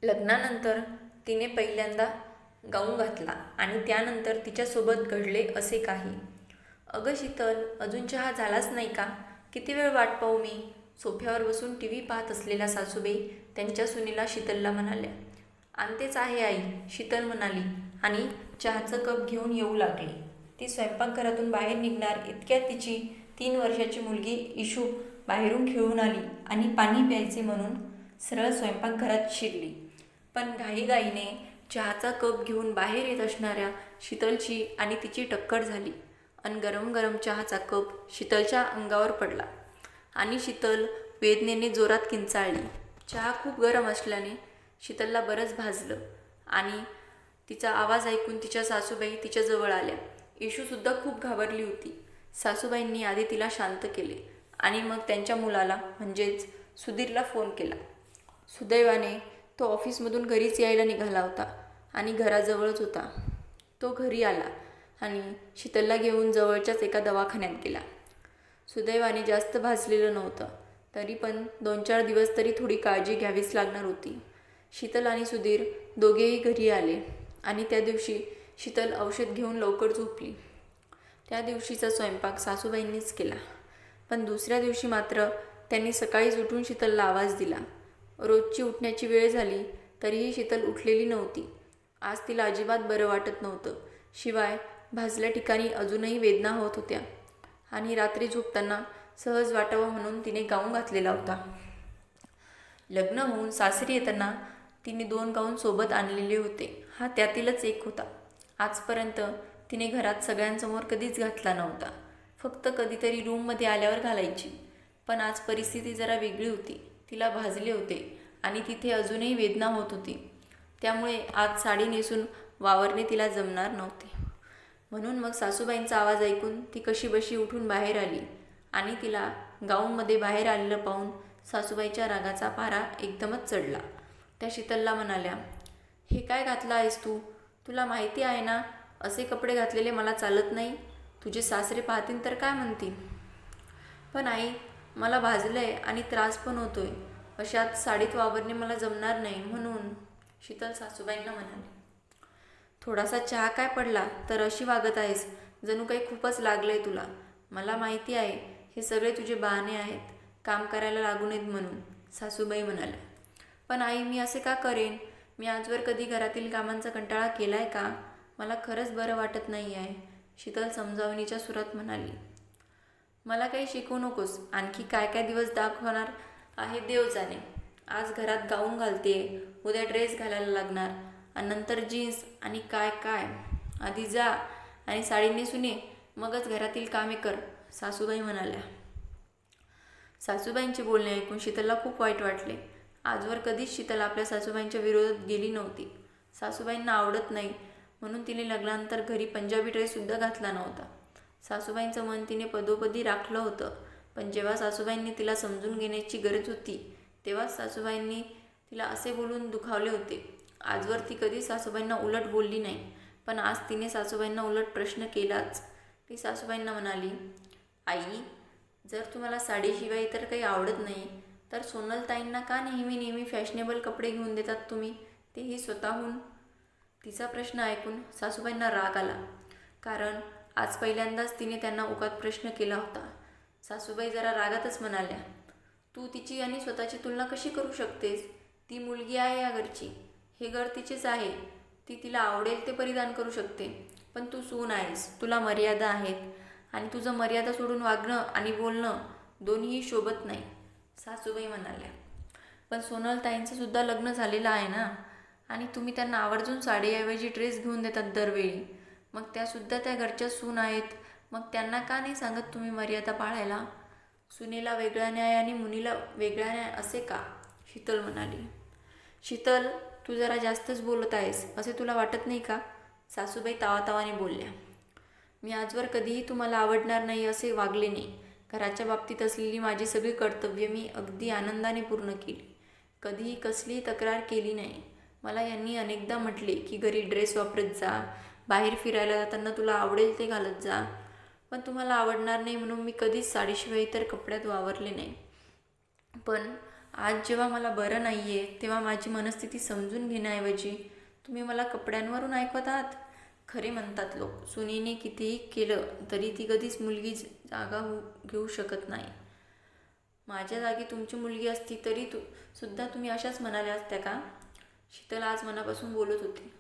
लग्नानंतर तिने पहिल्यांदा गाऊन घातला आणि त्यानंतर तिच्यासोबत घडले असे काही. "अगं शीतल, अजून चहा झालाच नाही का? किती वेळ वाट पाहू मी?" सोफ्यावर बसून टी व्ही पाहत असलेल्या सासूबाई त्यांच्या सुनेला शीतलला म्हणाल्या. "आणतेच आहे आई," शीतल म्हणाली आणि चहाचं कप घेऊन येऊ लागली. ती स्वयंपाकघरातून बाहेर निघणार इतक्यात तिची 3 वर्षाची मुलगी इशू बाहेरून खेळून आली आणि पाणी प्यायचे म्हणून सरळ स्वयंपाकघरात शिरली. पण घाईघाईने चहाचा कप घेऊन बाहेर येत असणाऱ्या शीतलची आणि तिची टक्कर झाली अन गरम गरम चहाचा कप शीतलच्या अंगावर पडला आणि शीतल वेदनेने जोरात किंचाळली. चहा खूप गरम असल्याने शीतलला बरंच भाजलं आणि तिचा आवाज ऐकून तिच्या सासूबाई तिच्याजवळ आल्या. इशूसुद्धा खूप घाबरली होती. सासूबाईंनी आधी तिला शांत केले आणि मग त्यांच्या मुलाला म्हणजेच सुधीरला फोन केला. सुदैवाने तो ऑफिसमधून घरीच यायला निघाला होता आणि घराजवळच होता. तो घरी आला आणि शीतलला घेऊन जवळच्याच एका दवाखान्यात गेला. सुदैवाने जास्त भाजलेलं नव्हतं, तरी पण 2-4 दिवस तरी थोडी काळजी घ्यावीच लागणार होती. शीतल आणि सुधीर दोघेही घरी आले आणि त्या दिवशी शीतल औषध घेऊन लवकर झोपली. त्या दिवशीचा स्वयंपाक सासूबाईंनीच केला. पण दुसऱ्या दिवशी मात्र त्यांनी सकाळीच उठून शीतलला आवाज दिला. रोजची उठण्याची वेळ झाली तरीही शीतल उठलेली नव्हती. आज तिला अजिबात बरं वाटत नव्हतं. शिवाय भाजल्या ठिकाणी अजूनही वेदना होत होत्या आणि रात्री झोपताना सहज वाटावं म्हणून तिने गाऊन घातलेला होता. लग्न होऊन सासरी येताना तिने 2 गाऊन सोबत आणलेले होते. हा त्यातीलच एक होता. आजपर्यंत तिने घरात सगळ्यांसमोर कधीच घातला नव्हता. फक्त कधीतरी रूममध्ये आल्यावर घालायची. पण आज परिस्थिती जरा वेगळी होती. तिला भाजले होते आणि तिथे अजूनही वेदना होत होती. त्यामुळे आज साडी नेसून वावरणे तिला जमणार नव्हते. म्हणून मग सासूबाईंचा आवाज ऐकून ती कशीबशी उठून बाहेर आली आणि तिला गाऊनमध्ये बाहेर आलेलं पाहून सासूबाईच्या रागाचा पारा एकदमच चढला. त्या शीतलला म्हणाल्या, "हे काय घातलं आहेस तू? तुला माहिती आहे ना असे कपडे घातलेले मला चालत नाही. तुझे सासरे पाहतील तर काय म्हणतील?" "पण आई, मला भाजलंय आणि त्रास पण होतोय. अशात साडीत वावरणे मला जमणार नाही म्हणून," शीतल सासूबाईंना म्हणाली. "थोडासा चहा काय पडला तर अशी वागत आहेस, जणू काही खूपच लागलंय तुला. मला माहिती आहे हे सगळे तुझे बहाणे आहेत, काम करायला लागू नयेत म्हणून," सासूबाई म्हणाल्या. "पण आई, मी असे का करेन? मी आजवर कधी घरातील कामांचा कंटाळा केलाय का? मला खरंच बरं वाटत नाही आहे," शीतल समजावणीच्या सुरात म्हणाली. "मला काही शिकवू नकोस. आणखी काय काय दिवस दाखवणार आहे देव जाणे. आज घरात गाऊन घालतेय, उद्या ड्रेस घालायला लागणार आणि नंतर जीन्स आणि काय काय. आधी जा आणि साडी नेसून ये, मगच घरातील कामे कर," सासूबाई म्हणाल्या. सासूबाईंचे बोलणे ऐकून शीतलला खूप वाईट वाटले. आजवर कधीच शीतल आपल्या सासूबाईंच्या विरोधात गेली नव्हती. सासूबाईंना आवडत नाही म्हणून तिने लग्नानंतर घरी पंजाबी ड्रेससुद्धा घातला नव्हता. सासूबाईंचं मन तिने पदोपदी राखलं होतं. पण जेव्हा सासूबाईंनी तिला समजून घेण्याची गरज होती तेव्हाच सासूबाईंनी तिला असे बोलून दुखावले होते. आजवर ती कधीच सासूबाईंना उलट बोलली नाही, पण आज तिने सासूबाईंना उलट प्रश्न केलाच. ती सासूबाईंना म्हणाली, "आई, जर तुम्हाला साडीशिवाय इतर काही आवडत नाही तर सोनलताईंना का नेहमी नेहमी फॅशनेबल कपडे घेऊन देतात तुम्ही, तेही स्वतःहून?" तिचा प्रश्न ऐकून सासूबाईंना राग आला, कारण आज पहिल्यांदाच तिने त्यांना उगाच प्रश्न केला होता. सासूबाई जरा रागातच म्हणाल्या, "तू तिची आणि स्वतःची तुलना कशी करू शकतेस? ती मुलगी आहे या घरची. हे घर तिचेच आहे. ती तिला आवडेल ते परिधान करू शकते. पण तू सून आहेस, तुला मर्यादा आहेत आणि तुझं मर्यादा सोडून वागणं आणि बोलणं दोन्हीही शोभत नाही," सासूबाई म्हणाल्या. "पण सोनलताईंचं सुद्धा लग्न झालेलं आहे ना आणि तुम्ही त्यांना आवर्जून साडीऐवजी ड्रेस घेऊन देतात दरवेळी. मग त्यासुद्धा त्या घरच्या सून आहेत. मग त्यांना का नाही सांगत तुम्ही मर्यादा पाळायला? सुनेला वेगळा न्याय आणि मुलीला वेगळा न्याय असे का?" शीतल म्हणाली. "शीतल, तू जरा जास्तच बोलत आहेस असे तुला वाटत नाही का?" सासूबाई तावातावाने बोलल्या. "मी आजवर कधीही तुम्हाला आवडणार नाही असे वागले नाही. घराच्या बाबतीत असलेली माझी सगळी कर्तव्य मी अगदी आनंदाने पूर्ण केली. कधीही कसलीही तक्रार केली नाही. मला यांनी अनेकदा म्हटले की घरी ड्रेस वापरत जा, बाहेर फिरायला जाताना तुला आवडेल ते घालत जा. पण तुम्हाला आवडणार नाही म्हणून मी कधीच साडीशिवाय इतर कपड्यात वावरले नाही. पण आज जेव्हा मला बरं नाही आहे तेव्हा माझी मनस्थिती समजून घेण्याऐवजी तुम्ही मला कपड्यांवरून ऐकवत आहात. खरे म्हणतात लोक, सुनीने कितीही केलं तरी ती कधीच मुलगी जागा घेऊ शकत नाही. माझ्या जागी तुमची मुलगी असती तरी सुद्धा तुम्ही अशाच म्हणाल्या असत्या का? शीतल आज मनापासून बोलत होती.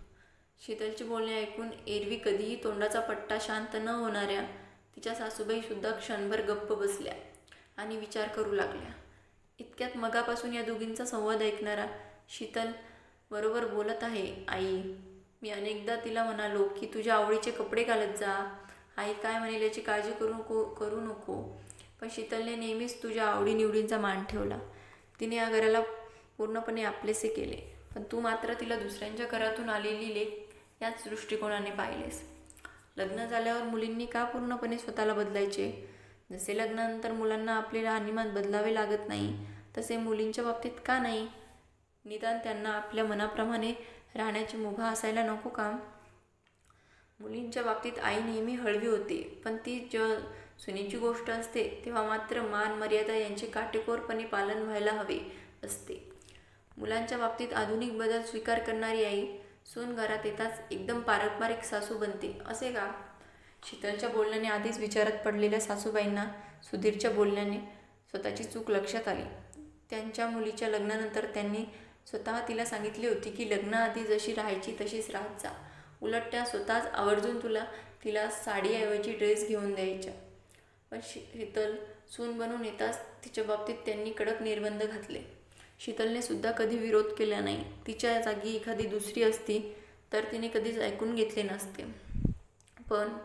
शीतलचे बोलणे ऐकून एरवी कधीही तोंडाचा पट्टा शांत न होणाऱ्या तिच्या सासूबाईसुद्धा क्षणभर गप्प बसल्या आणि विचार करू लागल्या. इतक्यात मगापासून या दोघींचा संवाद ऐकणारा शीतल बरोबर बोलत आहे. आई, मी अनेकदा तिला म्हणालो की तुझ्या आवडीचे कपडे घालत जा, आई काय म्हणेल याची काळजी करू नको. पण शीतलने नेहमीच तुझ्या आवडीनिवडींचा मान ठेवला. तिने या घराला पूर्णपणे आपलेसे केले. पण तू मात्र तिला दुसऱ्यांच्या घरातून आलेली लेक याच दृष्टिकोनाने पाहिलेस. लग्न झाल्यावर मुलींनी का पूर्णपणे स्वतःला बदलायचे? जसे लग्नानंतर मुलांना आपले राहणीमान बदलावे लागत नाही तसे मुलींच्या बाबतीत का नाही? निदान त्यांना आपल्या मनाप्रमाणे राहण्याची मुभा असायला नको का? मुलींच्या बाबतीत आई नेहमी हळवी होते, पण ती जेव्हा सुनेची गोष्ट असते तेव्हा मात्र मान मर्यादा यांचे काटेकोरपणे पालन व्हायला हवे असते. मुलांच्या बाबतीत आधुनिक बदल स्वीकार करणारी आई सून घरात येताच एकदम पारंपरिक सासू बनते असे का? शीतलच्या बोलण्याने आधीच विचारात पडलेल्या सासूबाईंना सुधीरच्या बोलण्याने स्वतःची चूक लक्षात आली. त्यांच्या मुलीच्या लग्नानंतर त्यांनी स्वतः तिला सांगितले होते की लग्नाआधी जशी राहायची तशीच राहत जा. उलट त्या स्वतःच आवर्जून तिला साडीऐवजी ड्रेस घेऊन द्यायच्या. पण शीतल सून बनून येताच तिच्या बाबतीत त्यांनी कडक निर्बंध घातले. शीतलने सुद्धा कधी विरोध केला नाही. तिच्या जागी एखादी दुसरी असती तर तिने कधीच ऐकून घेतले नसते. पण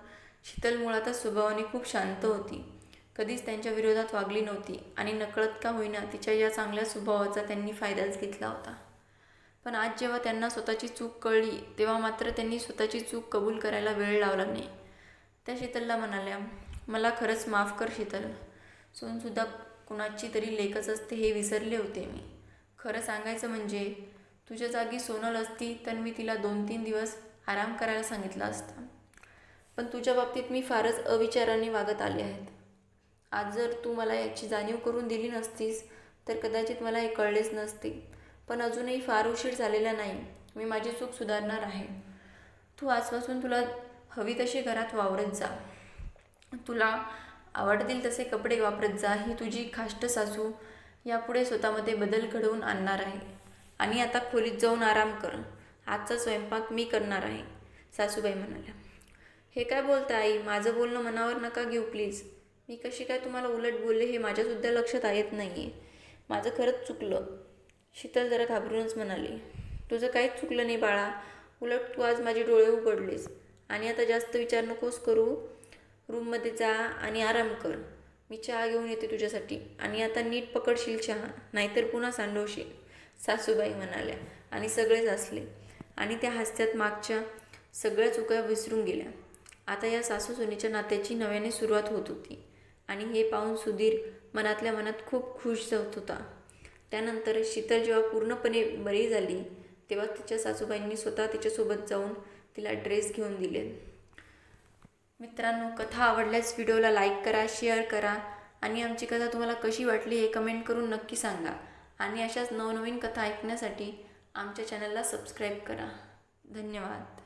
शीतल मुळातच स्वभावाने खूप शांत होती, कधीच त्यांच्या विरोधात वागली नव्हती आणि नकळत का होईना तिच्या या चांगल्या स्वभावाचा त्यांनी फायदाच घेतला होता. पण आज जेव्हा त्यांना स्वतःची चूक कळली तेव्हा मात्र त्यांनी स्वतःची चूक कबूल करायला वेळ लावला नाही. त्या शीतलला म्हणाल्या, मला खरंच माफ कर शीतल. सूनसुद्धा कुणाची तरी लेकच असते हे विसरले होते मी. खरं सांगायचं म्हणजे तुझ्या जागी सोनल असती तर मी तिला 2-3 दिवस आराम करायला सांगितलं असतं. पण तुझ्या बाबतीत मी फारच अविचाराने वागत आले आहेत. आज जर तू मला याची जाणीव करून दिली नसतीस तर कदाचित मला हे कळलेच नसते. पण अजूनही फार उशीर झालेला नाही. मी माझी चूक सुधारणार आहे. तू आजपासून तुला हवी तशी घरात वावरत जा. तुला आवडतील तसे कपडे वापरत जा. ही तुझी खाष्ट सासू यापुढे स्वतःमध्ये बदल घडवून आणणार आहे. आणि आता खोलीत जाऊन आराम कर. आजचा स्वयंपाक मी करणार आहे, सासूबाई म्हणाल्या. हे काय बोलता आई? माझं बोलणं मनावर नका घेऊ प्लीज. मी कशी काय तुम्हाला उलट बोलले हे माझ्यासुद्धा लक्षात येत नाही आहे. माझं खरंच चुकलं, शीतल जरा घाबरूनच म्हणाली. तुझं काहीच चुकलं नाही बाळा. उलट तू आज माझे डोळे उघडलेस. आणि आता जास्त विचार नकोस करू. रूममध्ये जा आणि आराम कर. मी चहा घेऊन येते तुझ्यासाठी. आणि आता नीट पकडशील चहा, नाहीतर पुन्हा सांडवशील, सासूबाई म्हणाल्या. आणि सगळेच हसले आणि त्या हास्यात मागच्या सगळ्या चुका विसरून गेल्या. आता या सासू सुनेच्या नात्याची नव्याने सुरुवात होत होती. आणि हे पाहून सुधीर मनातल्या मनात खूप खुश होत होता. त्यानंतर शीतल जेव्हा पूर्णपणे बरी झाली तेव्हा तिच्या सासूबाईंनी स्वतः तिच्यासोबत जाऊन तिला ड्रेस घेऊन दिले. मित्रांनो, कथा आवडल्यास व्हिडिओला लाईक करा, शेअर करा आणि आमची कथा तुम्हाला कशी वाटली हे कमेंट करून नक्की सांगा. आणि अशाच नवनवीन कथा ऐकण्यासाठी आमच्या चॅनलला सबस्क्राईब करा. धन्यवाद.